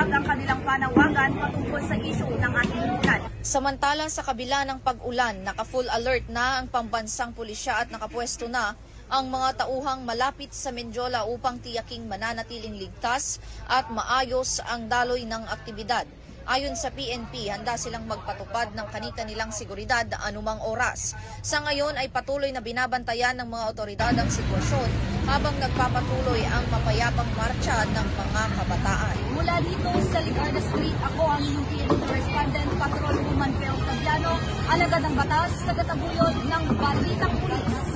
ipahayag ang kanilang panawagan patungkol sa isyu ng ating lungsod. Samantala sa kabila ng pag-ulan, naka-full alert na ang pambansang pulisya at nakapwesto na ang mga tauhang malapit sa Mendiola upang tiyaking mananatiling ligtas at maayos ang daloy ng aktibidad. Ayon sa PNP, handa silang magpatupad ng kani-kanilang seguridad anumang oras. Sa ngayon ay patuloy na binabantayan ng mga otoridad ang sitwasyon habang nagpapatuloy ang mapayapang marcha ng mga kabataan. Mula dito sa Ligarda Street, ako ang inyong PNP correspondent, Patrol Woman Pero Tagliano, alagad ng batas, tagataguyod ng Balitang Pulis.